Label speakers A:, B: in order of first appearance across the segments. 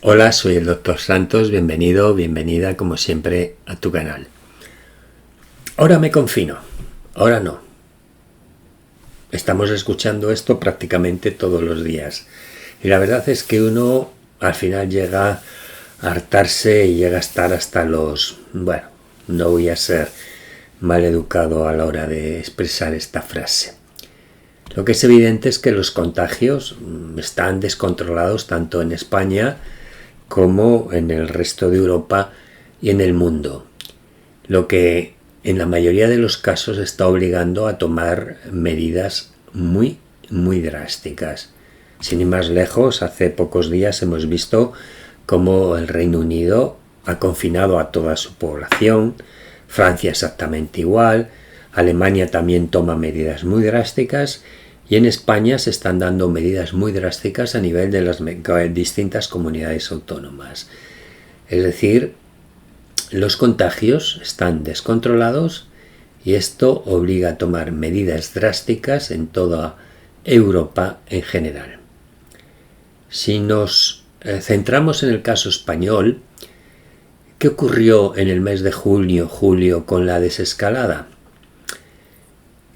A: Hola, soy el Dr. Santos, bienvenido, bienvenida como siempre a tu canal. Ahora me confino, ahora no. Estamos escuchando esto prácticamente todos los días. Y la verdad es que uno al final llega a hartarse y llega a estar hasta los... Bueno, no voy a ser mal educado a la hora de expresar esta frase. Lo que es evidente es que los contagios están descontrolados tanto en España como en el resto de Europa y en el mundo, lo que en la mayoría de los casos está obligando a tomar medidas muy drásticas. Sin ir más lejos, hace pocos días hemos visto cómo el Reino Unido ha confinado a toda su población, Francia exactamente igual, Alemania también toma medidas muy drásticas y en España se están dando medidas muy drásticas a nivel de las distintas comunidades autónomas. Es decir, los contagios están descontrolados y esto obliga a tomar medidas drásticas en toda Europa en general. Si nos centramos en el caso español, ¿qué ocurrió en el mes de julio con la desescalada?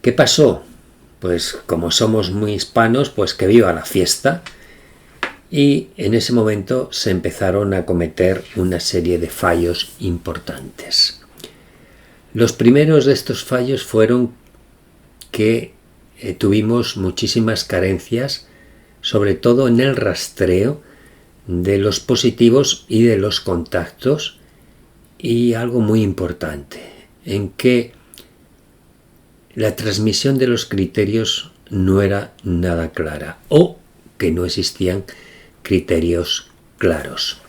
A: ¿Qué pasó? Pues como somos muy hispanos, pues que viva la fiesta. Y en ese momento se empezaron a cometer una serie de fallos importantes. Los primeros de estos fallos fueron que tuvimos muchísimas carencias, sobre todo en el rastreo de los positivos y de los contactos, y algo muy importante, en que la transmisión de los criterios no era nada clara o que no existían criterios claros.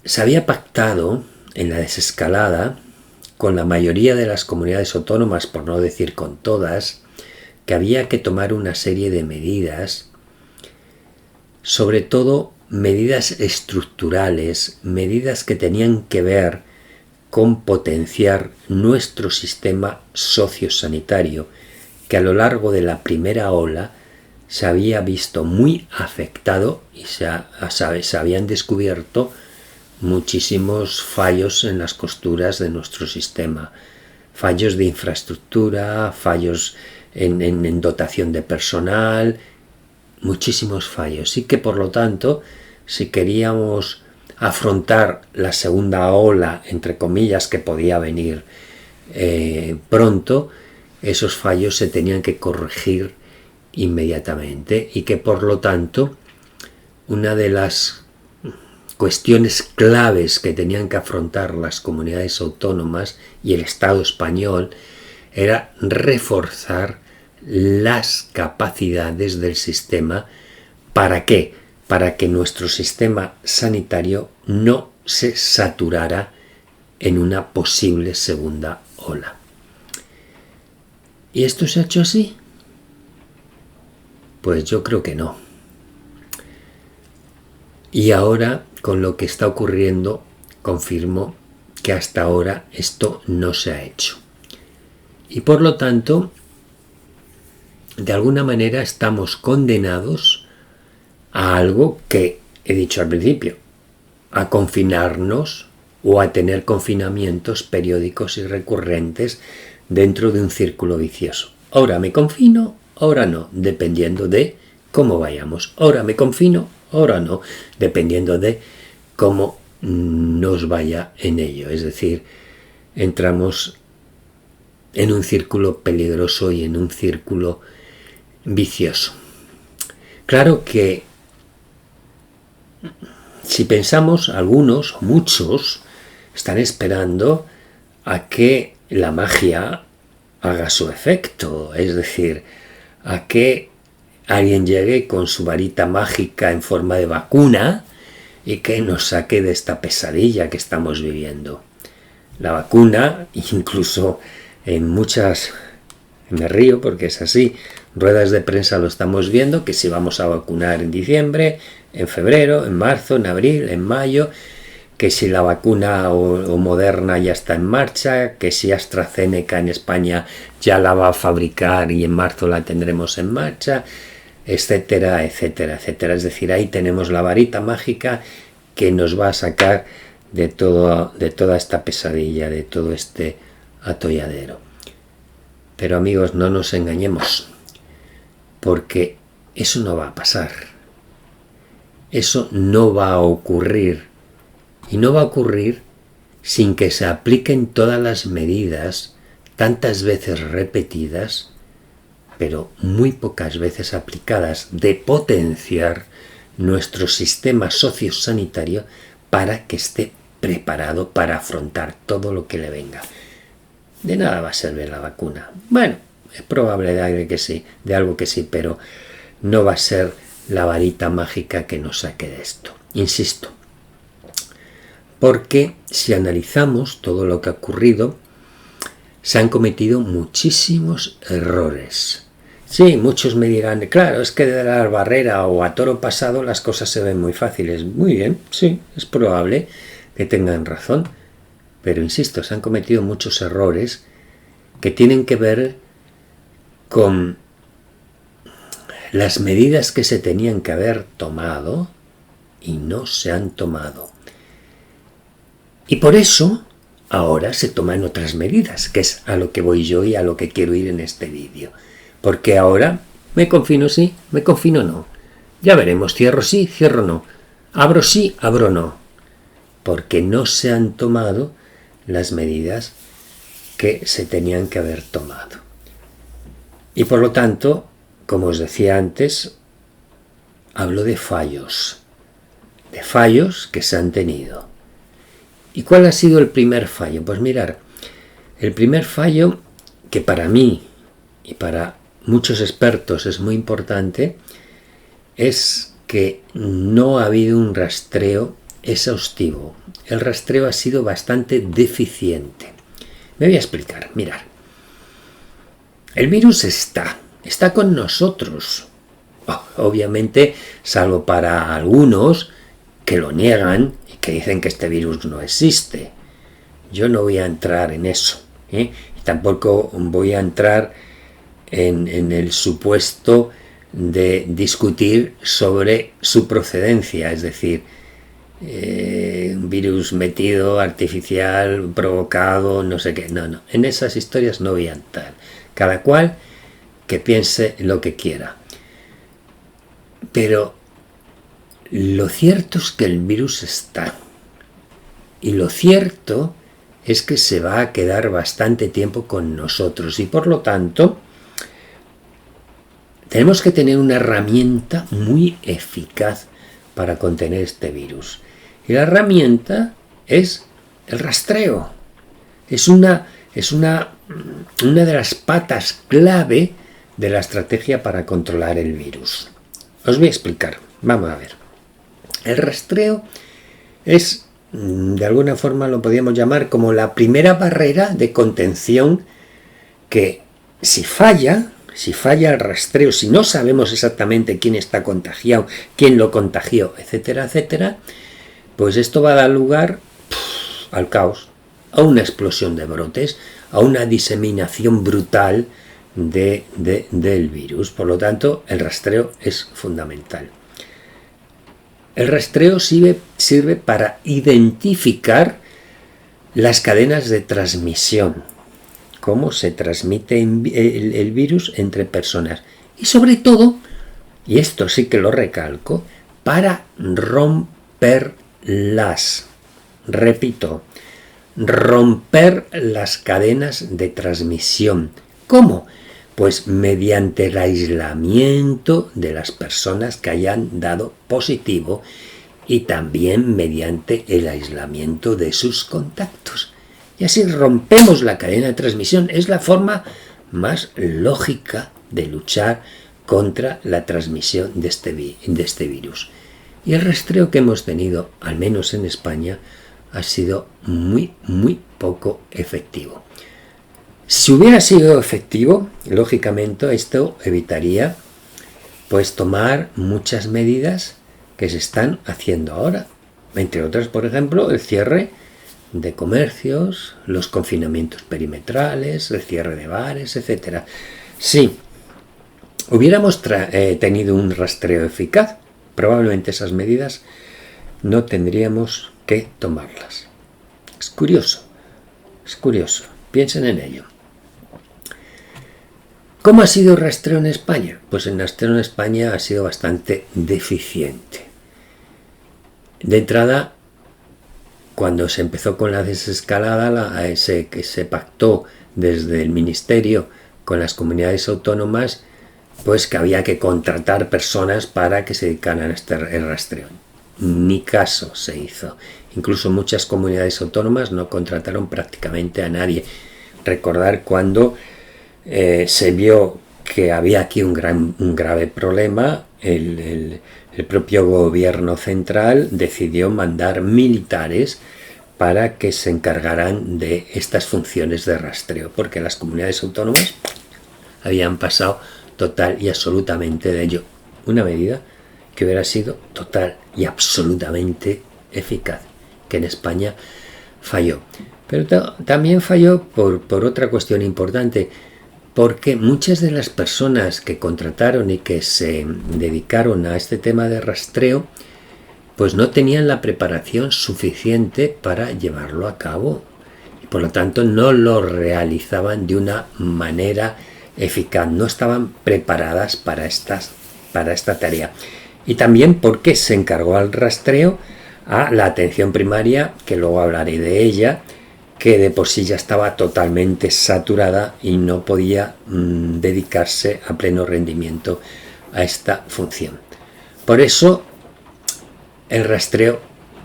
A: Se había pactado en la desescalada con la mayoría de las comunidades autónomas, por no decir con todas, que había que tomar una serie de medidas, sobre todo medidas estructurales, medidas que tenían que ver con potenciar nuestro sistema sociosanitario, que a lo largo de la primera ola se había visto muy afectado y se habían descubierto muchísimos fallos en las costuras de nuestro sistema, fallos de infraestructura, fallos en dotación de personal, muchísimos fallos, y que por lo tanto, si queríamos afrontar la segunda ola, entre comillas, que podía venir pronto, esos fallos se tenían que corregir inmediatamente y que por lo tanto una de las cuestiones claves que tenían que afrontar las comunidades autónomas y el Estado español era reforzar las capacidades del sistema. ¿Para qué? Para que nuestro sistema sanitario no se saturara en una posible segunda ola. ¿Y esto se ha hecho así? Pues yo creo que no. Y ahora, con lo que está ocurriendo, confirmo que hasta ahora esto no se ha hecho. Y por lo tanto, de alguna manera estamos condenados a algo que he dicho al principio, a confinarnos o a tener confinamientos periódicos y recurrentes dentro de un círculo vicioso. Ahora me confino, ahora no, dependiendo de cómo vayamos. Ahora me confino, ahora no, dependiendo de cómo nos vaya en ello. Es decir, entramos en un círculo peligroso y en un círculo vicioso. Claro que si pensamos, algunos, muchos, están esperando a que la magia haga su efecto, es decir, a que alguien llegue con su varita mágica en forma de vacuna y que nos saque de esta pesadilla que estamos viviendo. La vacuna, incluso en muchas, me río porque es así, ruedas de prensa lo estamos viendo, que si vamos a vacunar en diciembre, en febrero, en marzo, en abril, en mayo, que si la vacuna o Moderna ya está en marcha, que si AstraZeneca en España ya la va a fabricar y en marzo la tendremos en marcha. etcétera, etcétera, etcétera. Es decir, ahí tenemos la varita mágica que nos va a sacar de toda esta pesadilla, de todo este atolladero. Pero amigos, no nos engañemos, porque eso no va a pasar. Eso no va a ocurrir. Y no va a ocurrir sin que se apliquen todas las medidas, tantas veces repetidas, pero muy pocas veces aplicadas, de potenciar nuestro sistema sociosanitario para que esté preparado para afrontar todo lo que le venga. De nada va a servir la vacuna. Bueno, es probable de algo que sí, pero no va a ser la varita mágica que nos saque de esto. Insisto, porque si analizamos todo lo que ha ocurrido, se han cometido muchísimos errores. Sí, muchos me dirán, claro, es que de la barrera o a toro pasado las cosas se ven muy fáciles. Muy bien, sí, es probable que tengan razón, pero insisto, se han cometido muchos errores que tienen que ver con las medidas que se tenían que haber tomado y no se han tomado. Y por eso ahora se toman otras medidas, que es a lo que voy yo y a lo que quiero ir en este vídeo. Porque ahora me confino sí, me confino no. Ya veremos, cierro sí, cierro no. Abro sí, abro no. Porque no se han tomado las medidas que se tenían que haber tomado. Y por lo tanto, como os decía antes, hablo de fallos que se han tenido. ¿Y cuál ha sido el primer fallo? Pues mirar, el primer fallo, que para mí y para muchos expertos es muy importante, es que no ha habido un rastreo exhaustivo. El rastreo ha sido bastante deficiente. Me voy a explicar, mirar. El virus está con nosotros. Obviamente, salvo para algunos que lo niegan y que dicen que este virus no existe. Yo no voy a entrar en eso, y tampoco voy a entrar en el supuesto de discutir sobre su procedencia, es decir, un virus metido, artificial, provocado, no sé qué. No, en esas historias no voy a entrar. Cada cual que piense lo que quiera. Pero lo cierto es que el virus está. Y lo cierto es que se va a quedar bastante tiempo con nosotros. Y por lo tanto, tenemos que tener una herramienta muy eficaz para contener este virus. Y la herramienta es el rastreo. Es una de las patas clave de la estrategia para controlar el virus. Os voy a explicar. Vamos a ver. El rastreo es, de alguna forma lo podríamos llamar como la primera barrera de contención que si falla el rastreo, si no sabemos exactamente quién está contagiado, quién lo contagió, etcétera, etcétera, pues esto va a dar lugar al caos, a una explosión de brotes, a una diseminación brutal del virus. Por lo tanto, el rastreo es fundamental. El rastreo sirve para identificar las cadenas de transmisión, cómo se transmite el virus entre personas. Y sobre todo, y esto sí que lo recalco, para romperlas. Repito, romper las cadenas de transmisión. ¿Cómo? Pues mediante el aislamiento de las personas que hayan dado positivo y también mediante el aislamiento de sus contactos. Y así rompemos la cadena de transmisión. Es la forma más lógica de luchar contra la transmisión de este virus. Y el rastreo que hemos tenido, al menos en España, ha sido muy, muy poco efectivo. Si hubiera sido efectivo, lógicamente esto evitaría pues tomar muchas medidas que se están haciendo ahora. Entre otras, por ejemplo, el cierre de comercios, los confinamientos perimetrales, el cierre de bares, etc. Sí, hubiéramos tenido un rastreo eficaz, probablemente esas medidas no tendríamos que tomarlas. Es curioso, piensen en ello. ¿Cómo ha sido el rastreo en España? Pues el rastreo en España ha sido bastante deficiente. De entrada, cuando se empezó con la desescalada, que se pactó desde el Ministerio con las comunidades autónomas, pues que había que contratar personas para que se dedicaran a el rastreo. Ni caso se hizo. Incluso muchas comunidades autónomas no contrataron prácticamente a nadie. Recordar cuando se vio que había aquí un grave problema, el propio gobierno central decidió mandar militares para que se encargaran de estas funciones de rastreo, porque las comunidades autónomas habían pasado total y absolutamente de ello. Una medida que hubiera sido total y absolutamente eficaz, que en España falló. Pero también falló por otra cuestión importante, porque muchas de las personas que contrataron y que se dedicaron a este tema de rastreo, pues no tenían la preparación suficiente para llevarlo a cabo y por lo tanto no lo realizaban de una manera eficaz, no estaban preparadas para esta tarea. Y también porque se encargó al rastreo a la atención primaria, que luego hablaré de ella, que de por sí ya estaba totalmente saturada y no podía dedicarse a pleno rendimiento a esta función. Por eso el rastreo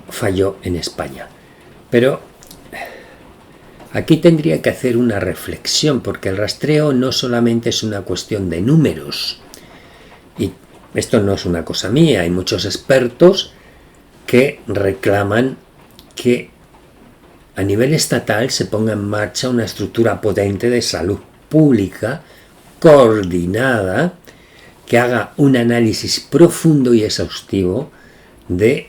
A: falló en España. Pero aquí tendría que hacer una reflexión, porque el rastreo no solamente es una cuestión de números, y esto no es una cosa mía, hay muchos expertos que reclaman que a nivel estatal se ponga en marcha una estructura potente de salud pública, coordinada, que haga un análisis profundo y exhaustivo del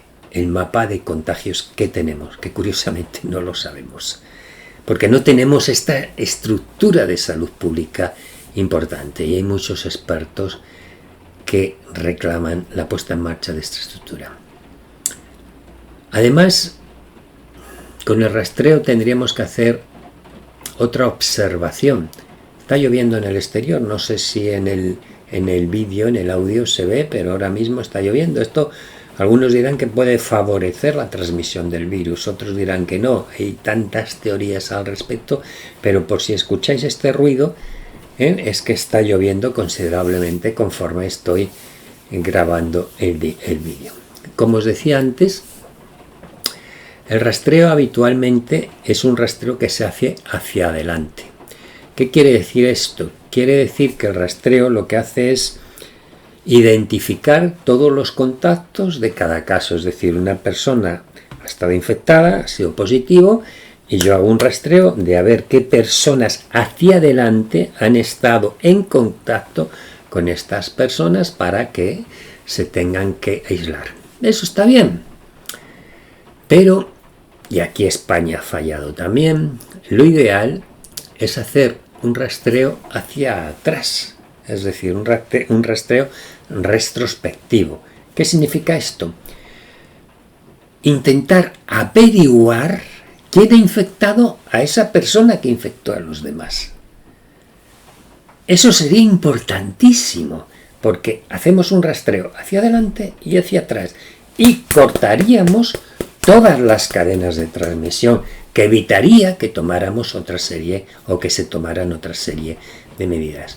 A: mapa de contagios que tenemos, que curiosamente no lo sabemos, porque no tenemos esta estructura de salud pública importante, y hay muchos expertos que reclaman la puesta en marcha de esta estructura. Además, con el rastreo tendríamos que hacer otra observación. Está lloviendo en el exterior, no sé si en el vídeo, en el audio se ve, pero ahora mismo está lloviendo. Esto algunos dirán que puede favorecer la transmisión del virus, otros dirán que no. Hay tantas teorías al respecto, pero por si escucháis este ruido, es que está lloviendo considerablemente conforme estoy grabando el vídeo. Como os decía antes, el rastreo habitualmente es un rastreo que se hace hacia adelante. ¿Qué quiere decir esto? Quiere decir que el rastreo lo que hace es identificar todos los contactos de cada caso. Es decir, una persona ha estado infectada, ha sido positivo, y yo hago un rastreo de a ver qué personas hacia adelante han estado en contacto con estas personas para que se tengan que aislar. Eso está bien. Pero, y aquí España ha fallado también, lo ideal es hacer un rastreo hacia atrás, es decir, un rastreo retrospectivo. ¿Qué significa esto? Intentar averiguar quién ha infectado a esa persona que infectó a los demás. Eso sería importantísimo, porque hacemos un rastreo hacia adelante y hacia atrás y cortaríamos todas las cadenas de transmisión, que evitaría que tomáramos otra serie o que se tomaran otra serie de medidas.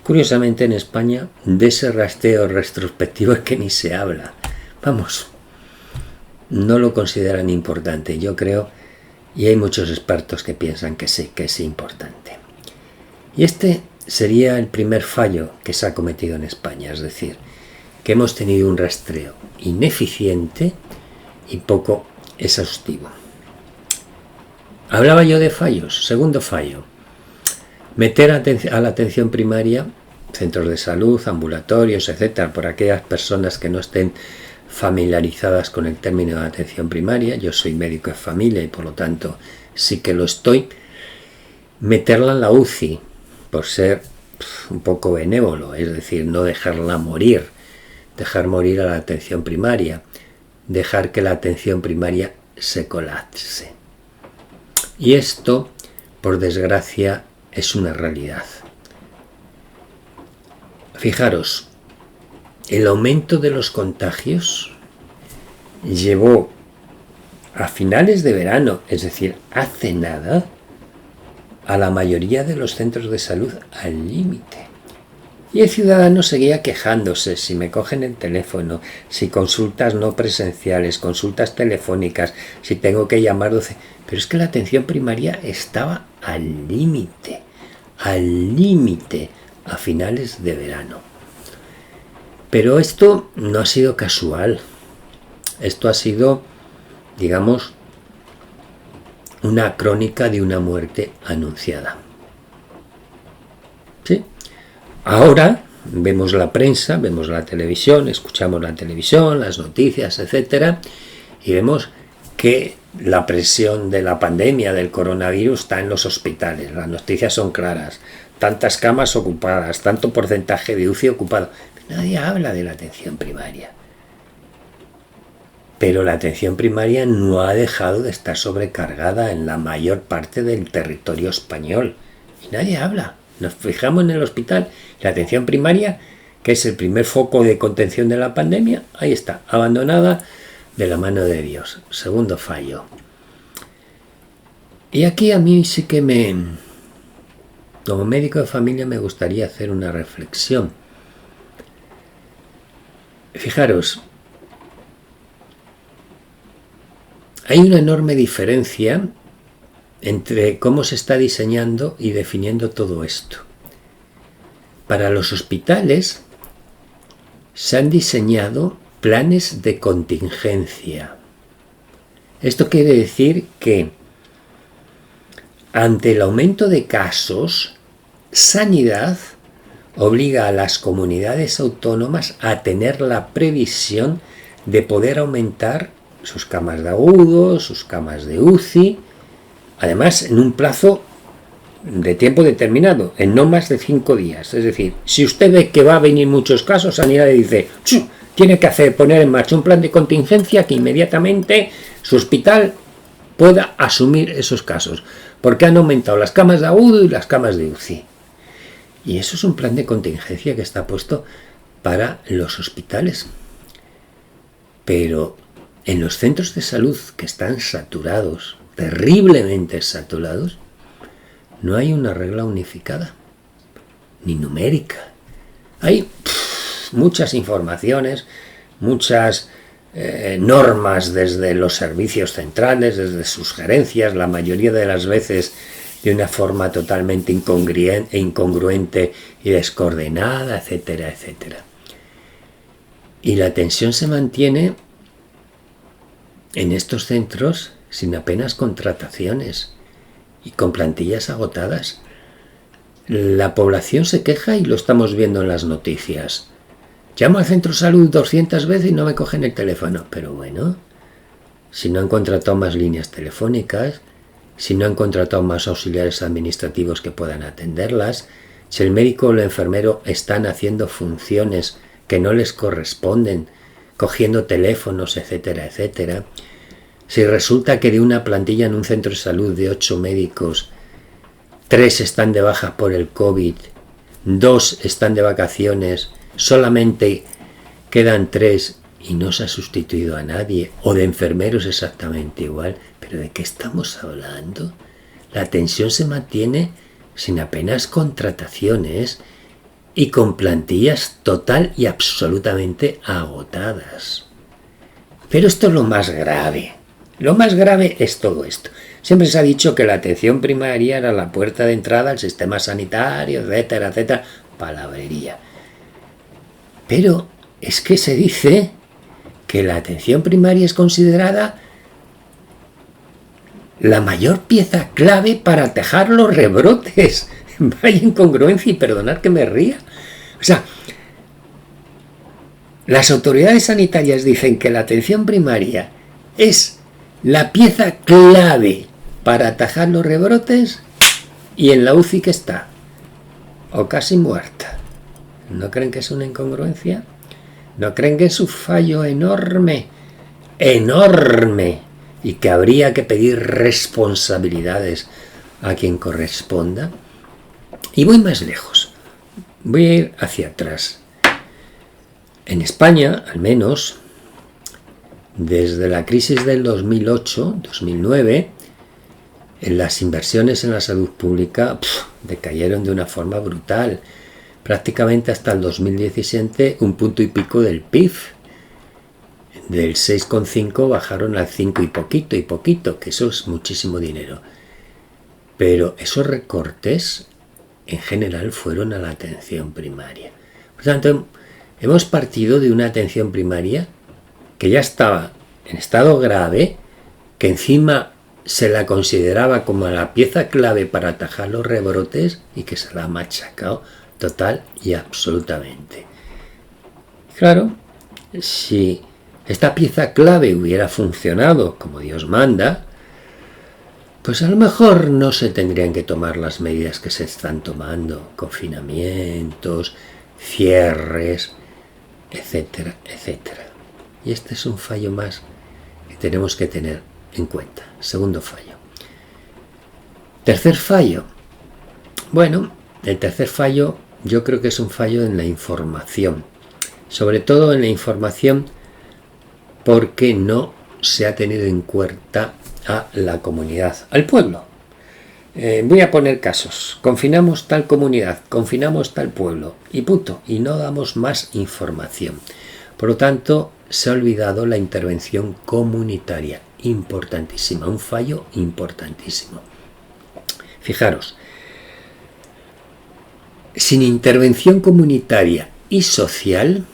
A: Curiosamente, en España de ese rastreo retrospectivo es que ni se habla. Vamos, no lo consideran importante, yo creo, y hay muchos expertos que piensan que sí, que es importante. Y este sería el primer fallo que se ha cometido en España, es decir, que hemos tenido un rastreo ineficiente y poco exhaustivo. Hablaba yo de fallos. Segundo fallo, meter a la atención primaria, centros de salud, ambulatorios, etcétera, por aquellas personas que no estén familiarizadas con el término de atención primaria. Yo soy médico de familia y por lo tanto sí que lo estoy. Meterla en la UCI, por ser un poco benévolo, es decir, no dejarla morir, dejar morir a la atención primaria, dejar que la atención primaria se colapse. Y esto, por desgracia, es una realidad. Fijaros, el aumento de los contagios llevó a finales de verano, es decir, hace nada, a la mayoría de los centros de salud al límite. Y el ciudadano seguía quejándose: si me cogen el teléfono, si consultas no presenciales, consultas telefónicas, si tengo que llamar 12. Pero es que la atención primaria estaba al límite a finales de verano. Pero esto no ha sido casual. Esto ha sido, digamos, una crónica de una muerte anunciada. ¿Sí? Ahora vemos la prensa, vemos la televisión, escuchamos la televisión, las noticias, etcétera, y vemos que la presión de la pandemia del coronavirus está en los hospitales. Las noticias son claras: tantas camas ocupadas, tanto porcentaje de UCI ocupado. Nadie habla de la atención primaria. Pero la atención primaria no ha dejado de estar sobrecargada en la mayor parte del territorio español. Y nadie habla. Nos fijamos en el hospital. La atención primaria, que es el primer foco de contención de la pandemia, ahí está, abandonada de la mano de Dios. Segundo fallo. Y aquí a mí sí que como médico de familia, me gustaría hacer una reflexión. Fijaros, hay una enorme diferencia entre cómo se está diseñando y definiendo todo esto. Para los hospitales se han diseñado planes de contingencia. Esto quiere decir que ante el aumento de casos, Sanidad obliga a las comunidades autónomas a tener la previsión de poder aumentar sus camas de agudos, sus camas de UCI, además en un plazo de tiempo determinado, en no más de 5 días. Es decir, si usted ve que va a venir muchos casos, Sanidad le dice: tiene que poner en marcha un plan de contingencia que inmediatamente su hospital pueda asumir esos casos, porque han aumentado las camas de agudo y las camas de UCI. Y eso es un plan de contingencia que está puesto para los hospitales. Pero en los centros de salud, que están saturados, terriblemente saturados, no hay una regla unificada, ni numérica. Hay muchas informaciones, muchas normas desde los servicios centrales, desde sus gerencias, la mayoría de las veces de una forma totalmente incongruente y descoordenada, etcétera, etcétera. Y la tensión se mantiene en estos centros sin apenas contrataciones y con plantillas agotadas. La población se queja y lo estamos viendo en las noticias. Llamo al centro de salud 200 veces y no me cogen el teléfono. Pero bueno, si no han contratado más líneas telefónicas, si no han contratado más auxiliares administrativos que puedan atenderlas, si el médico o el enfermero están haciendo funciones que no les corresponden, cogiendo teléfonos, etcétera, etcétera, si resulta que de una plantilla en un centro de salud de 8 médicos, 3 están de baja por el COVID, 2 están de vacaciones, solamente quedan 3 y no se ha sustituido a nadie, o de enfermeros exactamente igual. ¿Pero de qué estamos hablando? La tensión se mantiene sin apenas contrataciones y con plantillas total y absolutamente agotadas. Pero esto es lo más grave. Lo más grave es todo esto. Siempre se ha dicho que la atención primaria era la puerta de entrada al sistema sanitario, etcétera, etcétera. Palabrería. Pero es que se dice que la atención primaria es considerada la mayor pieza clave para atajar los rebrotes. Vaya incongruencia, y perdonad que me ría. O sea, las autoridades sanitarias dicen que la atención primaria es la pieza clave para atajar los rebrotes, y en la UCI que está. o casi muerta. ¿No creen que es una incongruencia? ¿No creen que es un fallo enorme? ¡Enorme! Y que habría que pedir responsabilidades a quien corresponda. Y voy más lejos. Voy a ir hacia atrás. En España, al menos, desde la crisis del 2008-2009, las inversiones en la salud pública decayeron de una forma brutal. Prácticamente hasta el 2017 un punto y pico del PIB. Del 6,5 bajaron al 5 y poquito, que eso es muchísimo dinero. Pero esos recortes en general fueron a la atención primaria. Por tanto, hemos partido de una atención primaria que ya estaba en estado grave, que encima se la consideraba como la pieza clave para atajar los rebrotes y que se la ha machacado total y absolutamente. Claro, si esta pieza clave hubiera funcionado como Dios manda, pues a lo mejor no se tendrían que tomar las medidas que se están tomando, confinamientos, cierres, etcétera, etcétera. Y este es un fallo más que tenemos que tener en cuenta. Segundo fallo. Tercer fallo. Bueno, el tercer fallo yo creo que es un fallo en la información. Sobre todo en la información porque no se ha tenido en cuenta a la comunidad, al pueblo. Voy a poner casos. Confinamos tal comunidad, confinamos tal pueblo y punto. Y no damos más información. Por lo tanto, se ha olvidado la intervención comunitaria. Importantísima, un fallo importantísimo. Fijaros, sin intervención comunitaria y social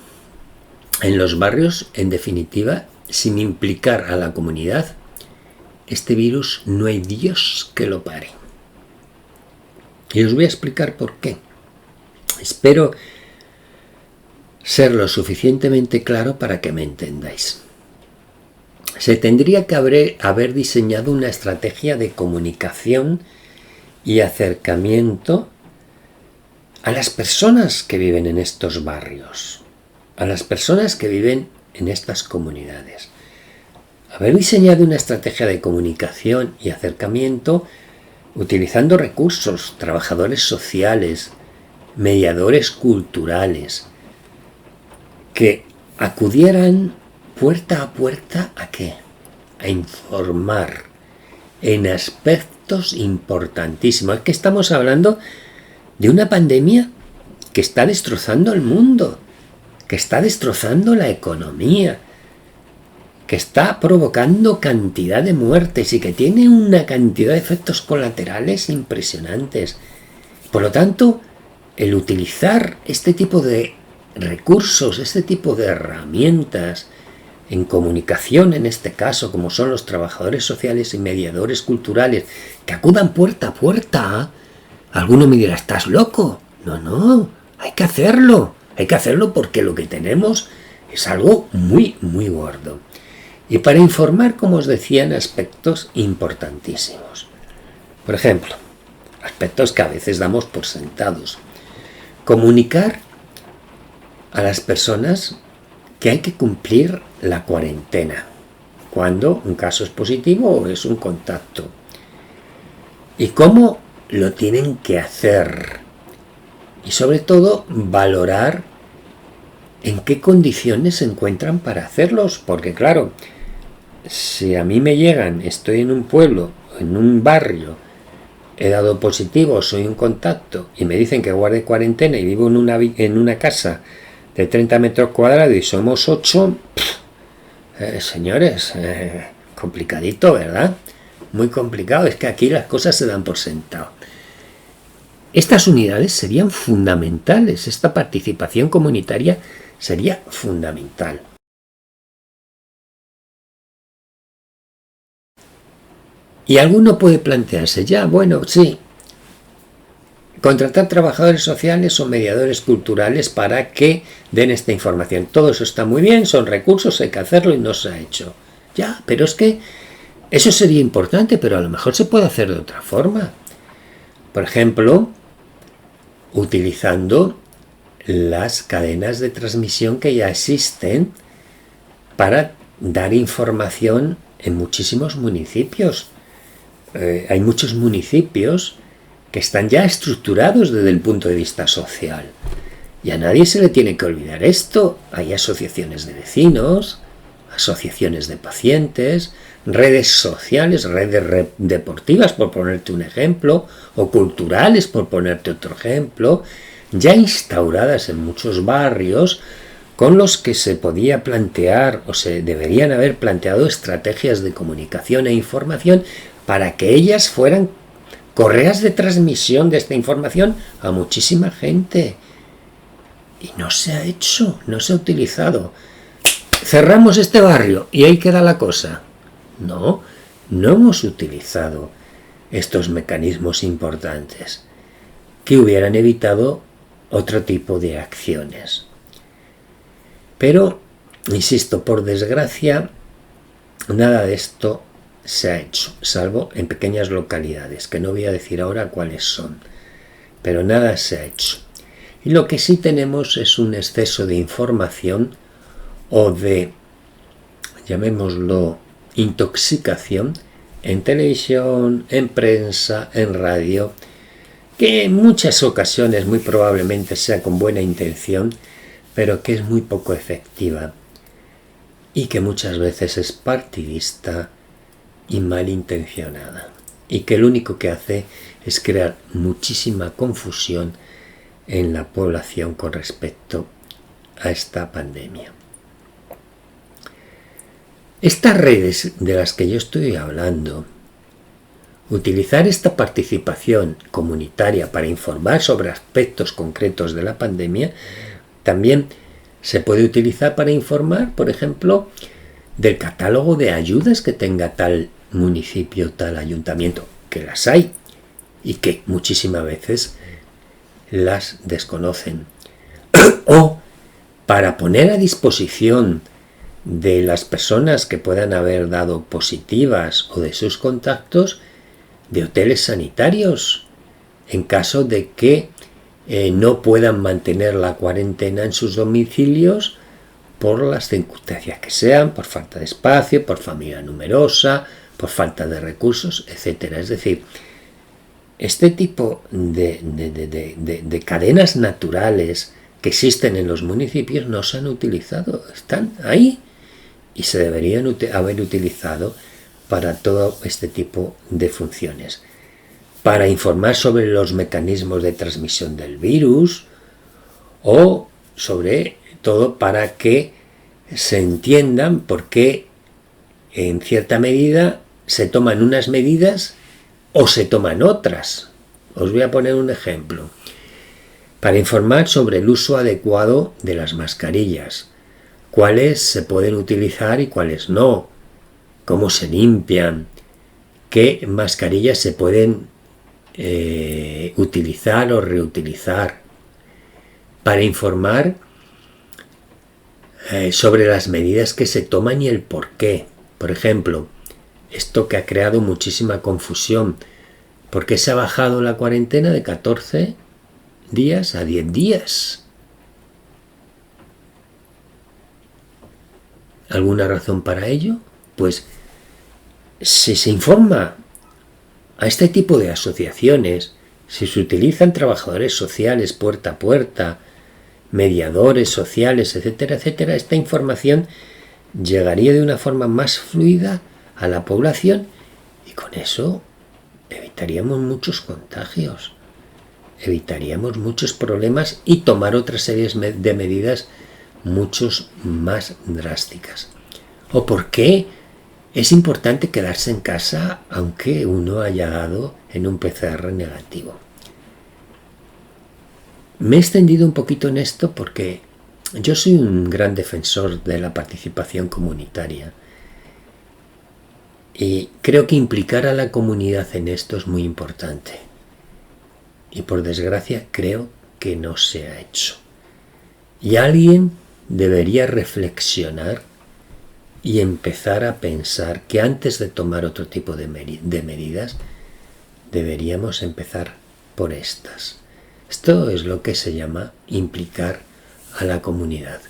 A: en los barrios, en definitiva, sin implicar a la comunidad, este virus no hay Dios que lo pare. Y os voy a explicar por qué. Espero ser lo suficientemente claro para que me entendáis. Se tendría que haber diseñado una estrategia de comunicación y acercamiento a las personas que viven en estos barrios, a las personas que viven en estas comunidades. Haber diseñado una estrategia de comunicación y acercamiento utilizando recursos, trabajadores sociales, mediadores culturales, que acudieran puerta a puerta ¿a qué? A informar en aspectos importantísimos. Es que estamos hablando de una pandemia que está destrozando el mundo, que está destrozando la economía, que está provocando cantidad de muertes y que tiene una cantidad de efectos colaterales impresionantes. Por lo tanto, el utilizar este tipo de recursos, este tipo de herramientas en comunicación, en este caso, como son los trabajadores sociales y mediadores culturales, que acudan puerta a puerta, alguno me dirá, ¿estás loco? No, hay que hacerlo porque lo que tenemos es algo muy, muy gordo. Y para informar, como os decía, en aspectos importantísimos. Por ejemplo, aspectos que a veces damos por sentados. Comunicar a las personas que hay que cumplir la cuarentena cuando un caso es positivo o es un contacto. Y cómo lo tienen que hacer. Y sobre todo, valorar en qué condiciones se encuentran para hacerlos. Porque claro, si a mí me llegan, estoy en un pueblo, en un barrio, he dado positivo, soy un contacto, y me dicen que guarde cuarentena y vivo en una casa de 30 metros cuadrados y somos 8, señores, complicadito, ¿verdad? Muy complicado, es que aquí las cosas se dan por sentado. Estas unidades serían fundamentales, esta participación comunitaria sería fundamental. Y alguno puede plantearse, bueno, sí, contratar trabajadores sociales o mediadores culturales para que den esta información. Todo eso está muy bien, son recursos, hay que hacerlo y no se ha hecho. Ya, pero es que eso sería importante, pero a lo mejor se puede hacer de otra forma. Por ejemplo, utilizando las cadenas de transmisión que ya existen para dar información en muchísimos municipios. Hay muchos municipios que están ya estructurados desde el punto de vista social. Y a nadie se le tiene que olvidar esto. Hay asociaciones de vecinos, asociaciones de pacientes, redes sociales, redes deportivas, por ponerte un ejemplo, o culturales, por ponerte otro ejemplo, ya instauradas en muchos barrios, con los que se podía plantear o se deberían haber planteado estrategias de comunicación e información para que ellas fueran correas de transmisión de esta información a muchísima gente. Y no se ha hecho, no se ha utilizado. Cerramos este barrio y ahí queda la cosa. No hemos utilizado estos mecanismos importantes que hubieran evitado otro tipo de acciones. Pero, insisto, por desgracia, nada de esto se ha hecho, salvo en pequeñas localidades, que no voy a decir ahora cuáles son, pero nada se ha hecho. Y lo que sí tenemos es un exceso de información o de, llamémoslo, intoxicación en televisión, en prensa, en radio, que en muchas ocasiones muy probablemente sea con buena intención, pero que es muy poco efectiva y que muchas veces es partidista y malintencionada, y que lo único que hace es crear muchísima confusión en la población con respecto a esta pandemia. Estas redes de las que yo estoy hablando, utilizar esta participación comunitaria para informar sobre aspectos concretos de la pandemia, también se puede utilizar para informar, por ejemplo, del catálogo de ayudas que tenga tal municipio, tal ayuntamiento, que las hay y que muchísimas veces las desconocen. O para poner a disposición de las personas que puedan haber dado positivas o de sus contactos de hoteles sanitarios en caso de que no puedan mantener la cuarentena en sus domicilios por las circunstancias que sean, por falta de espacio, por familia numerosa, por falta de recursos, etc. Es decir, este tipo de cadenas naturales que existen en los municipios no se han utilizado, están ahí y se deberían haber utilizado para todo este tipo de funciones. Para informar sobre los mecanismos de transmisión del virus o sobre todo para que se entiendan por qué en cierta medida se toman unas medidas o se toman otras. Os voy a poner un ejemplo. Para informar sobre el uso adecuado de las mascarillas, cuáles se pueden utilizar y cuáles no, cómo se limpian, qué mascarillas se pueden utilizar o reutilizar, para informar sobre las medidas que se toman y el por qué. Por ejemplo, esto que ha creado muchísima confusión, ¿por qué se ha bajado la cuarentena de 14 días a 10 días? ¿Alguna razón para ello? Pues si se informa a este tipo de asociaciones, si se utilizan trabajadores sociales puerta a puerta, mediadores sociales, etcétera, etcétera, esta información llegaría de una forma más fluida a la población y con eso evitaríamos muchos contagios, evitaríamos muchos problemas y tomar otras series de medidas muchos más drásticas. ¿O por qué es importante quedarse en casa aunque uno haya dado en un PCR negativo? Me he extendido un poquito en esto porque yo soy un gran defensor de la participación comunitaria y creo que implicar a la comunidad en esto es muy importante. Y por desgracia creo que no se ha hecho. Y alguien debería reflexionar y empezar a pensar que antes de tomar otro tipo de medidas deberíamos empezar por estas. Esto es lo que se llama implicar a la comunidad.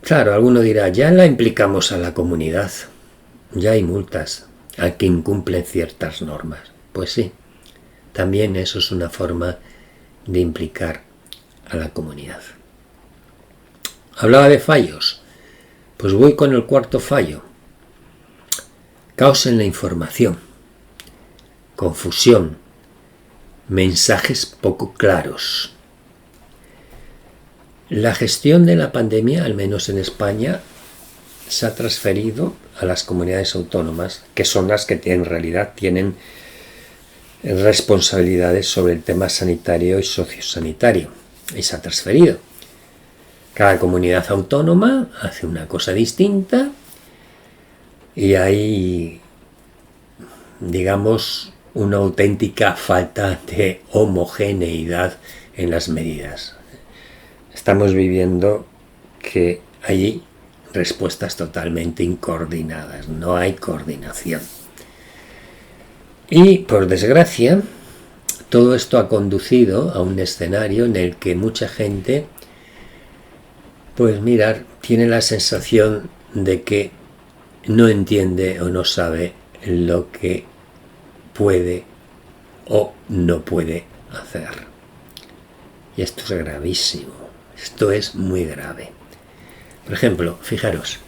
A: Claro, alguno dirá, ya la implicamos a la comunidad, ya hay multas al que incumplen ciertas normas. Pues sí, también eso es una forma de implicar a la comunidad. Hablaba de fallos, pues voy con el cuarto fallo. Caos en la información, confusión, mensajes poco claros. La gestión de la pandemia, al menos en España, se ha transferido a las comunidades autónomas, que son las que en realidad tienen responsabilidades sobre el tema sanitario y sociosanitario. Y se ha transferido. Cada comunidad autónoma hace una cosa distinta y hay, digamos, una auténtica falta de homogeneidad en las medidas. Estamos viviendo que hay respuestas totalmente incoordinadas, no hay coordinación. Y, por desgracia, todo esto ha conducido a un escenario en el que mucha gente, pues mirar, tiene la sensación de que no entiende o no sabe lo que puede o no puede hacer. Y esto es gravísimo. Esto es muy grave. Por ejemplo, fijaros,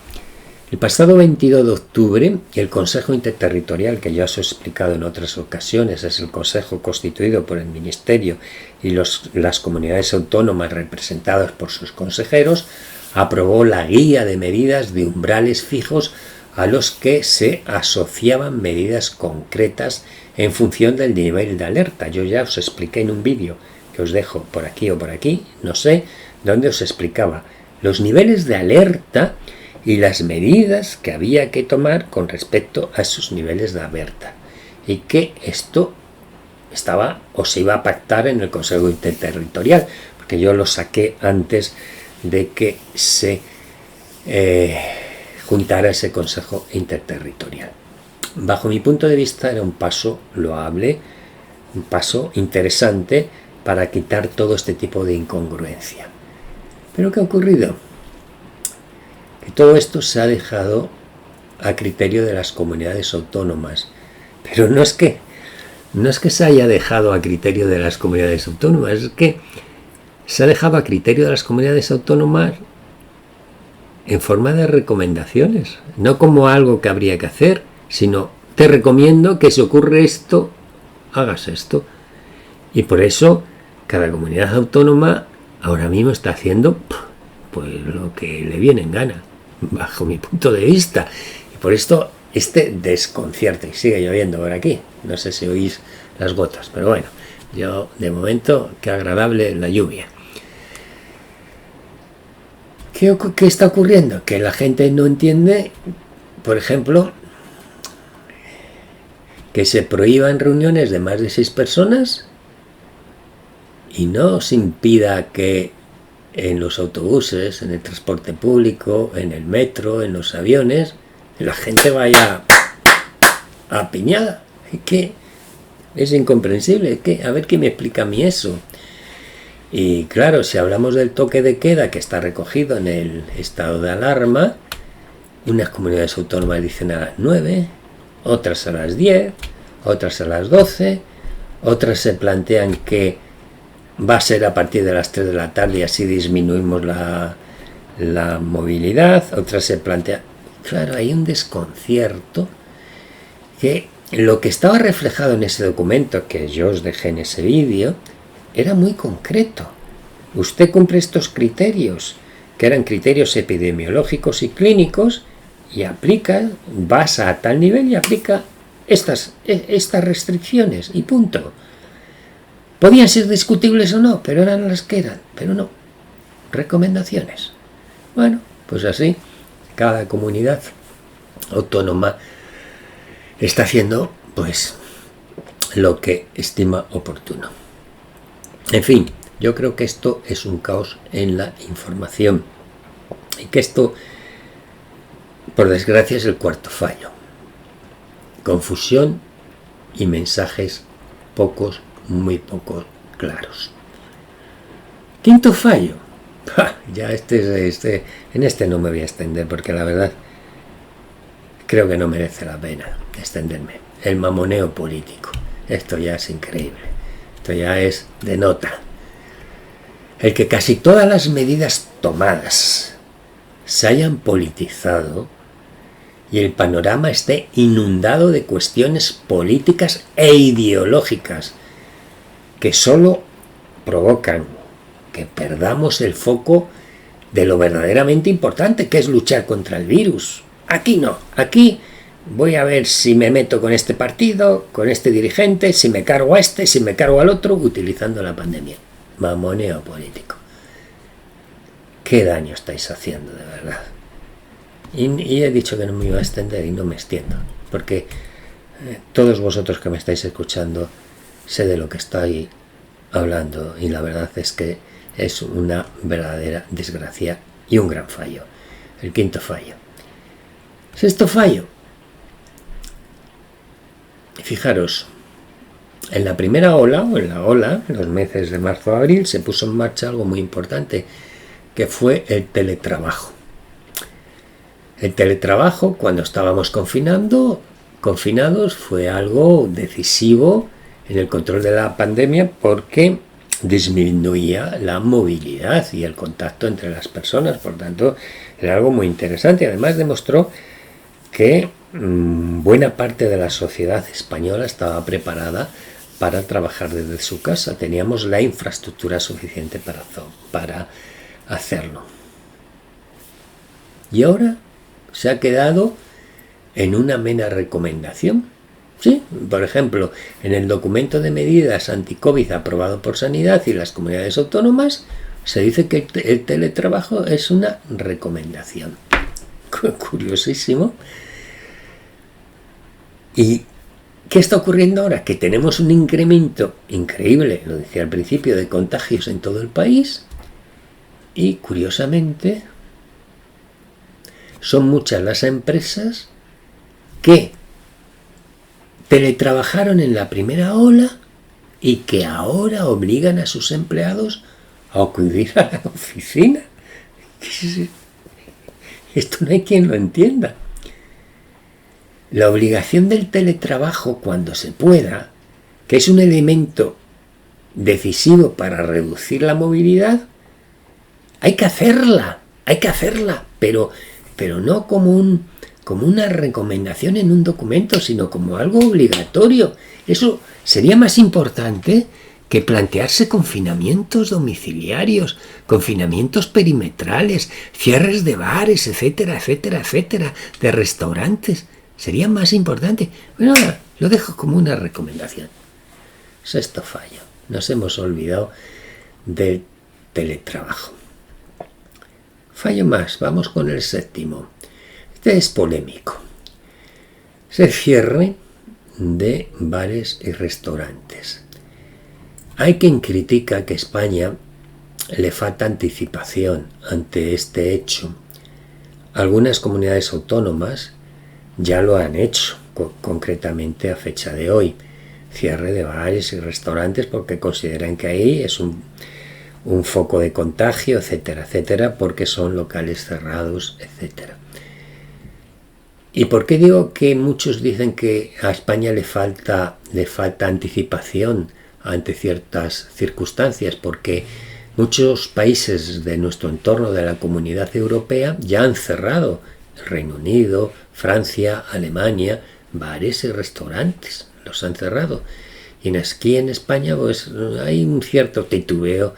A: el pasado 22 de octubre, el Consejo Interterritorial, que ya os he explicado en otras ocasiones, es el consejo constituido por el Ministerio y las comunidades autónomas representadas por sus consejeros, aprobó la guía de medidas de umbrales fijos a los que se asociaban medidas concretas en función del nivel de alerta. Yo ya os expliqué en un vídeo que os dejo por aquí o por aquí, no sé, donde os explicaba los niveles de alerta y las medidas que había que tomar con respecto a esos niveles de alerta, y que esto estaba o se iba a pactar en el Consejo Interterritorial, porque yo lo saqué antes de que se juntara ese Consejo Interterritorial. Bajo mi punto de vista era un paso loable, un paso interesante para quitar todo este tipo de incongruencia. ¿Pero qué ha ocurrido? Que todo esto se ha dejado a criterio de las comunidades autónomas. Pero no es que se haya dejado a criterio de las comunidades autónomas, es que se ha dejado a criterio de las comunidades autónomas en forma de recomendaciones, no como algo que habría que hacer, sino te recomiendo que si ocurre esto, hagas esto. Y por eso cada comunidad autónoma ahora mismo está haciendo pues lo que le viene en gana, bajo mi punto de vista. Y por esto este desconcierto, y sigue lloviendo por aquí, no sé si oís las gotas, pero bueno, yo de momento, qué agradable la lluvia. ¿Qué está ocurriendo? Que la gente no entiende, por ejemplo, que se prohíban reuniones de más de 6 personas y no se impida que en los autobuses, en el transporte público, en el metro, en los aviones, la gente vaya apiñada. ¿Qué? Es incomprensible. ¿Qué? A ver quién me explica a mí eso. Y claro, si hablamos del toque de queda que está recogido en el estado de alarma, unas comunidades autónomas dicen a las 9, otras a las 10, otras a las 12, otras se plantean que va a ser a partir de las 3 de la tarde y así disminuimos la movilidad, otras se plantean... Claro, hay un desconcierto que lo que estaba reflejado en ese documento que yo os dejé en ese vídeo era muy concreto. Usted cumple estos criterios, que eran criterios epidemiológicos y clínicos, y aplica, basa a tal nivel y aplica estas restricciones y punto. Podían ser discutibles o no, pero eran las que eran, pero no, recomendaciones. Bueno, pues así, cada comunidad autónoma está haciendo, pues, lo que estima oportuno. En fin, yo creo que esto es un caos en la información y que esto, por desgracia, es el cuarto fallo. Confusión y mensajes pocos muy poco claros. Quinto fallo. Ya en este no me voy a extender porque la verdad creo que no merece la pena extenderme. El mamoneo político. Esto ya es increíble. Esto ya es de nota. El que casi todas las medidas tomadas se hayan politizado y el panorama esté inundado de cuestiones políticas e ideológicas que solo provocan que perdamos el foco de lo verdaderamente importante, que es luchar contra el virus. Aquí no, aquí voy a ver si me meto con este partido, con este dirigente, si me cargo a este, si me cargo al otro, utilizando la pandemia. Mamoneo político. ¿Qué daño estáis haciendo, de verdad? Y he dicho que no me iba a extender y no me extiendo, porque todos vosotros que me estáis escuchando sé de lo que estoy hablando y la verdad es que es una verdadera desgracia y un gran fallo. El quinto fallo. Sexto fallo. Fijaros, en la primera ola, o en la ola, en los meses de marzo a abril, se puso en marcha algo muy importante, que fue el teletrabajo. El teletrabajo, cuando estábamos confinados, fue algo decisivo en el control de la pandemia porque disminuía la movilidad y el contacto entre las personas. Por tanto, era algo muy interesante. Además, demostró que buena parte de la sociedad española estaba preparada para trabajar desde su casa. Teníamos la infraestructura suficiente para hacerlo. Y ahora se ha quedado en una mera recomendación. Sí, por ejemplo, en el documento de medidas anti-COVID aprobado por Sanidad y las comunidades autónomas, se dice que el teletrabajo es una recomendación. Curiosísimo. ¿Y qué está ocurriendo ahora? Que tenemos un incremento increíble, lo decía al principio, de contagios en todo el país y, curiosamente, son muchas las empresas que teletrabajaron en la primera ola y que ahora obligan a sus empleados a acudir a la oficina. Esto no hay quien lo entienda. La obligación del teletrabajo cuando se pueda, que es un elemento decisivo para reducir la movilidad, hay que hacerla, pero no como una recomendación en un documento, sino como algo obligatorio. Eso sería más importante que plantearse confinamientos domiciliarios, confinamientos perimetrales, cierres de bares, etcétera, de restaurantes. Sería más importante. Bueno, lo dejo como una recomendación. Sexto fallo. Nos hemos olvidado del teletrabajo. Fallo más. Vamos con el séptimo. Este es polémico. Es el cierre de bares y restaurantes. Hay quien critica que a España le falta anticipación ante este hecho. Algunas comunidades autónomas ya lo han hecho, concretamente a fecha de hoy. Cierre de bares y restaurantes porque consideran que ahí es un foco de contagio, etcétera, porque son locales cerrados, etcétera. ¿Y por qué digo que muchos dicen que a España le falta anticipación ante ciertas circunstancias? Porque muchos países de nuestro entorno, de la Comunidad Europea, ya han cerrado. El Reino Unido, Francia, Alemania, bares y restaurantes los han cerrado. Y aquí en España pues hay un cierto titubeo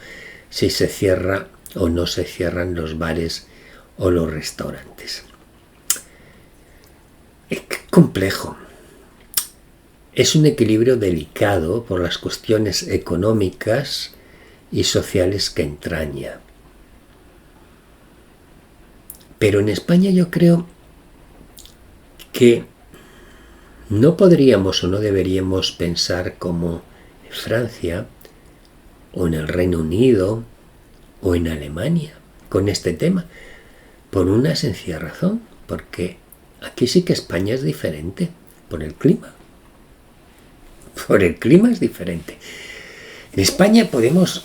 A: si se cierra o no se cierran los bares o los restaurantes. Es complejo. Es un equilibrio delicado por las cuestiones económicas y sociales que entraña. Pero en España yo creo que no podríamos o no deberíamos pensar como en Francia o en el Reino Unido o en Alemania con este tema, por una sencilla razón, porque aquí sí que España es diferente por el clima. Por el clima es diferente. En España podemos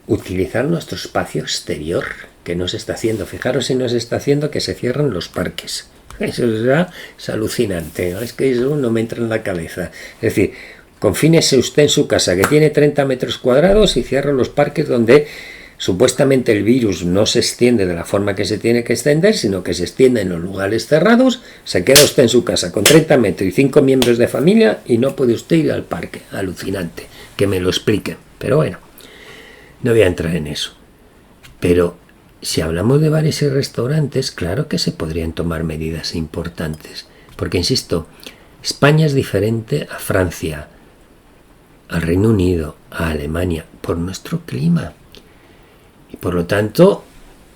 A: utilizar nuestro espacio exterior, que no se está haciendo. Fijaros si no se está haciendo que se cierran los parques. Eso es alucinante, ¿no? Es que eso no me entra en la cabeza. Es decir, confínese usted en su casa, que tiene 30 metros cuadrados, y cierra los parques donde supuestamente el virus no se extiende de la forma que se tiene que extender, sino que se extiende en los lugares cerrados. Se queda usted en su casa con 30 metros y 5 miembros de familia y no puede usted ir al parque. Alucinante, que me lo expliquen. Pero bueno, no voy a entrar en eso. Pero si hablamos de bares y restaurantes, claro que se podrían tomar medidas importantes. Porque, insisto, España es diferente a Francia, al Reino Unido, a Alemania, por nuestro clima. Y por lo tanto,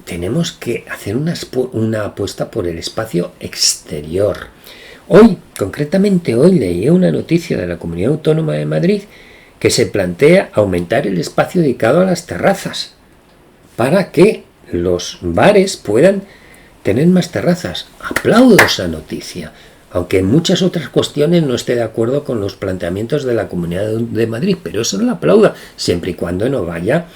A: tenemos que hacer una apuesta por el espacio exterior. Hoy, concretamente hoy, leí una noticia de la Comunidad Autónoma de Madrid que se plantea aumentar el espacio dedicado a las terrazas para que los bares puedan tener más terrazas. Aplaudo esa noticia, aunque en muchas otras cuestiones no esté de acuerdo con los planteamientos de la Comunidad de Madrid, pero eso la aplauda, siempre y cuando no vaya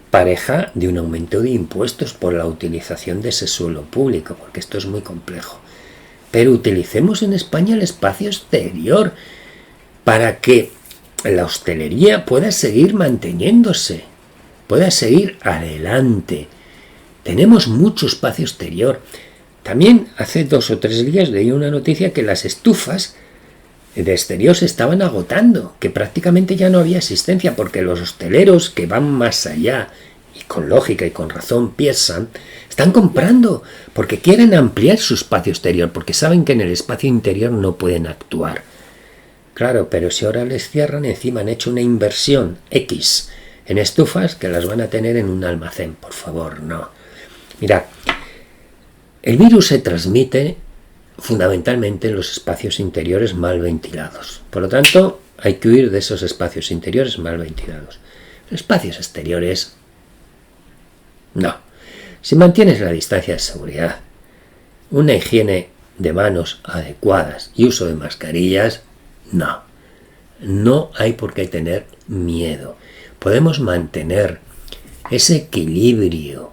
A: pareja de un aumento de impuestos por la utilización de ese suelo público, porque esto es muy complejo. Pero utilicemos en España el espacio exterior para que la hostelería pueda seguir manteniéndose, pueda seguir adelante. Tenemos mucho espacio exterior. También hace 2 o 3 días leí una noticia que las estufas de exterior se estaban agotando, que prácticamente ya no había existencia, porque los hosteleros que van más allá y con lógica y con razón piensan, están comprando porque quieren ampliar su espacio exterior, porque saben que en el espacio interior no pueden actuar. Claro, pero si ahora les cierran, encima han hecho una inversión X en estufas que las van a tener en un almacén. Por favor, no. Mirad, el virus se transmite fundamentalmente en los espacios interiores mal ventilados. Por lo tanto, hay que huir de esos espacios interiores mal ventilados. Los espacios exteriores, no. Si mantienes la distancia de seguridad, una higiene de manos adecuadas y uso de mascarillas, no. No hay por qué tener miedo. Podemos mantener ese equilibrio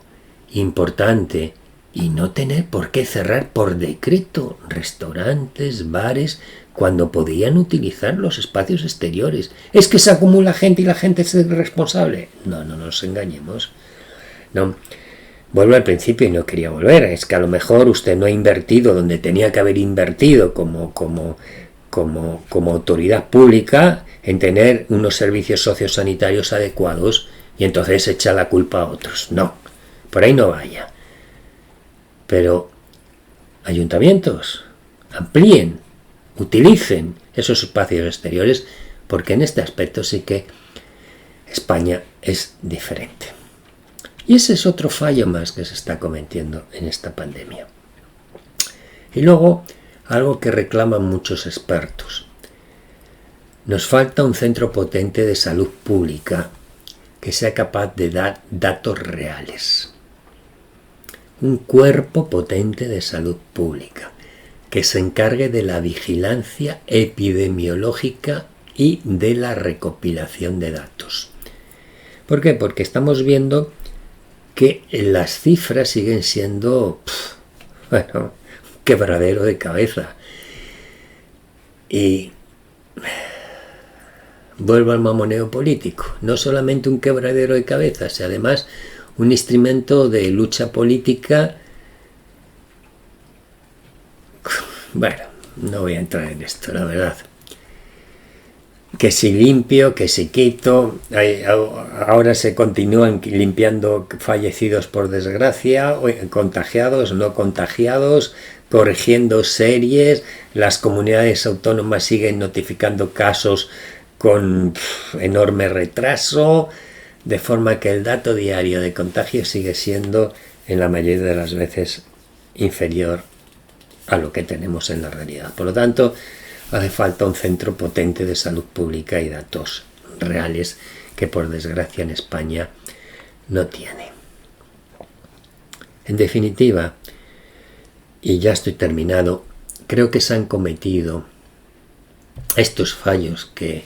A: importante y no tener por qué cerrar por decreto restaurantes, bares, cuando podían utilizar los espacios exteriores. ¿Es que se acumula gente y la gente es responsable? No, no nos engañemos. No. Vuelvo al principio y no quería volver. Es que a lo mejor usted no ha invertido donde tenía que haber invertido como autoridad pública en tener unos servicios sociosanitarios adecuados y entonces echa la culpa a otros. No, por ahí no vaya. Pero ayuntamientos, amplíen, utilicen esos espacios exteriores, porque en este aspecto sí que España es diferente. Y ese es otro fallo más que se está cometiendo en esta pandemia. Y luego, algo que reclaman muchos expertos. Nos falta un centro potente de salud pública que sea capaz de dar datos reales. Un cuerpo potente de salud pública que se encargue de la vigilancia epidemiológica y de la recopilación de datos. ¿Por qué? Porque estamos viendo que las cifras siguen siendo, un quebradero de cabeza. Y vuelvo al mamoneo político. No solamente un quebradero de cabeza, sino además un instrumento de lucha política. Bueno, no voy a entrar en esto, la verdad. Que si limpio, que si quito, ahora se continúan limpiando fallecidos por desgracia, contagiados, no contagiados, corrigiendo series, las comunidades autónomas siguen notificando casos con enorme retraso, de forma que el dato diario de contagio sigue siendo en la mayoría de las veces inferior a lo que tenemos en la realidad. Por lo tanto, hace falta un centro potente de salud pública y datos reales que por desgracia en España no tiene. En definitiva, y ya estoy terminado, creo que se han cometido estos fallos que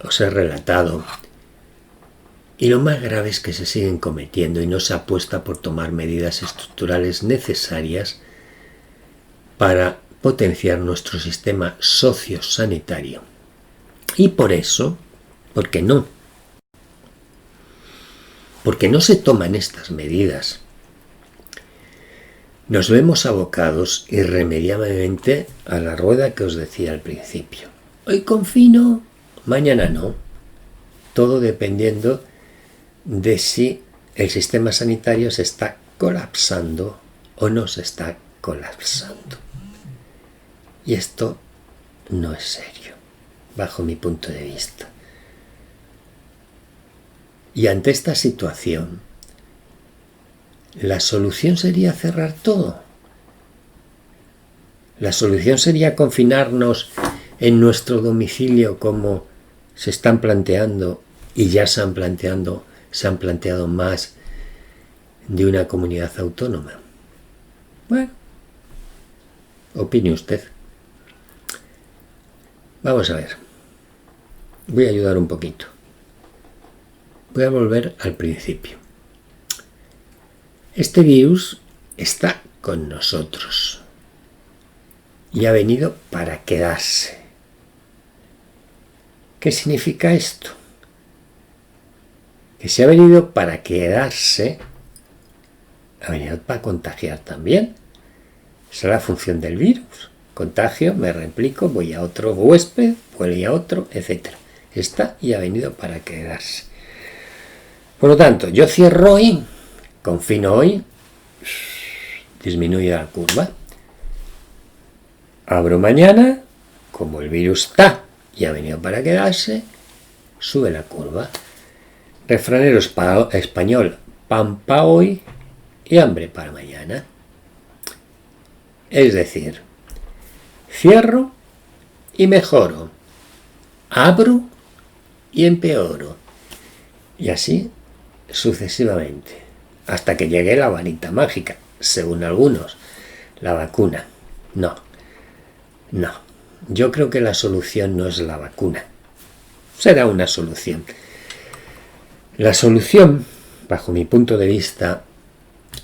A: os he relatado. Y lo más grave es que se siguen cometiendo y no se apuesta por tomar medidas estructurales necesarias para potenciar nuestro sistema sociosanitario. Y por eso, porque no se toman estas medidas, nos vemos abocados irremediablemente a la rueda que os decía al principio. Hoy confino, mañana no. Todo dependiendo de si el sistema sanitario se está colapsando o no se está colapsando. Y esto no es serio, bajo mi punto de vista. Y ante esta situación, la solución sería cerrar todo. La solución sería confinarnos en nuestro domicilio como se están planteando y ya se han planteado más de una comunidad autónoma. Bueno, opine usted. Vamos a ver. Voy a ayudar un poquito. Voy a volver al principio. Este virus está con nosotros y ha venido para quedarse. ¿Qué significa esto? Que si ha venido para quedarse, ha venido para contagiar también. Esa es la función del virus. Contagio, me replico, voy a otro huésped, voy a otro, etc. Está y ha venido para quedarse. Por lo tanto, yo cierro hoy, confino hoy, disminuye la curva. Abro mañana, como el virus está y ha venido para quedarse, sube la curva. Refranero español, pan para hoy y hambre para mañana. Es decir, cierro y mejoro, abro y empeoro, y así sucesivamente, hasta que llegue la varita mágica, según algunos, la vacuna. No, yo creo que la solución no es la vacuna, será una solución. La solución, bajo mi punto de vista,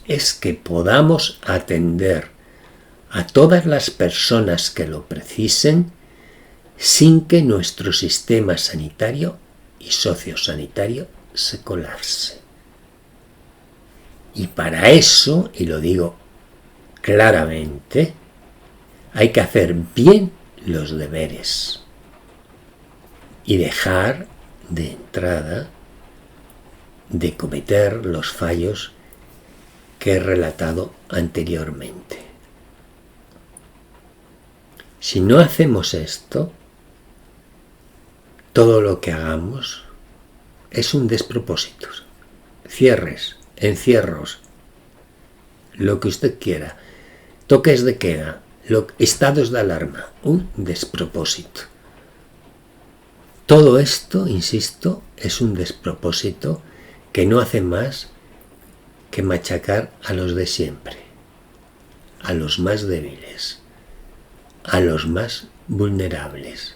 A: es que podamos atender a todas las personas que lo precisen sin que nuestro sistema sanitario y sociosanitario se colapse. Y para eso, y lo digo claramente, hay que hacer bien los deberes y dejar de entrada de cometer los fallos que he relatado anteriormente. Si no hacemos esto, todo lo que hagamos es un despropósito. Cierres, encierros, lo que usted quiera, toques de queda, estados de alarma, un despropósito. Todo esto, insisto, es un despropósito que no hace más que machacar a los de siempre, a los más débiles, a los más vulnerables.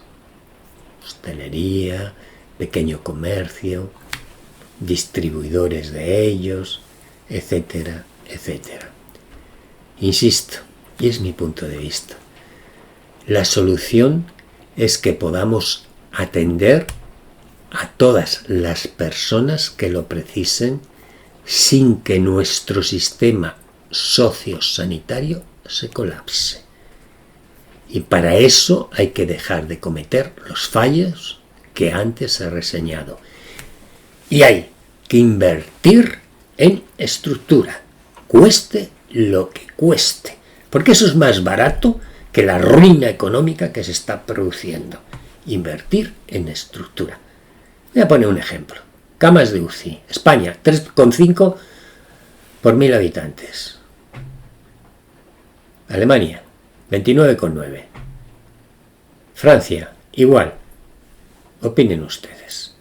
A: Hostelería, pequeño comercio, distribuidores de ellos, etcétera, etcétera. Insisto, y es mi punto de vista, la solución es que podamos atender a todas las personas que lo precisen sin que nuestro sistema sociosanitario se colapse. Y para eso hay que dejar de cometer los fallos que antes he reseñado. Y hay que invertir en estructura, cueste lo que cueste, porque eso es más barato que la ruina económica que se está produciendo. Invertir en estructura. Voy a poner un ejemplo. Camas de UCI. España, 3,5 por 1000 habitantes. Alemania, 29,9. Francia, igual. Opinen ustedes.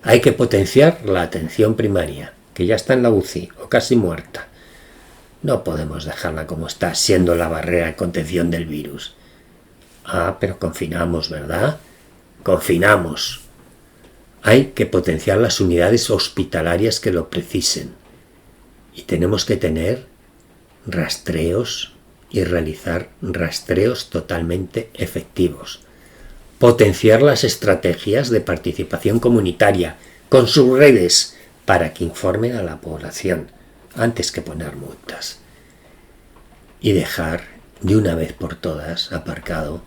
A: Hay que potenciar la atención primaria, que ya está en la UCI o casi muerta. No podemos dejarla como está, siendo la barrera de contención del virus. Ah, pero confinamos, ¿verdad? Confinamos. Hay que potenciar las unidades hospitalarias que lo precisen. Y tenemos que tener rastreos y realizar rastreos totalmente efectivos. Potenciar las estrategias de participación comunitaria con sus redes para que informen a la población antes que poner multas. Y dejar de una vez por todas aparcado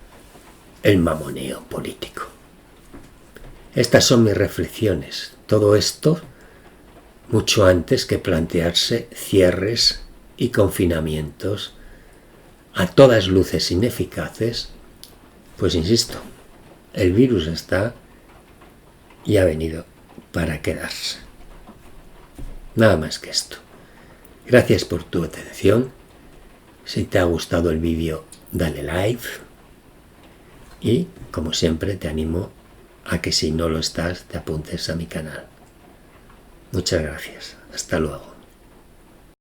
A: el mamoneo político. Estas son mis reflexiones. Todo esto mucho antes que plantearse cierres y confinamientos a todas luces ineficaces, pues insisto, el virus está y ha venido para quedarse. Nada más que esto. Gracias por tu atención. Si te ha gustado el vídeo, dale like. Y, como siempre, te animo a que si no lo estás, te apuntes a mi canal. Muchas gracias. Hasta luego.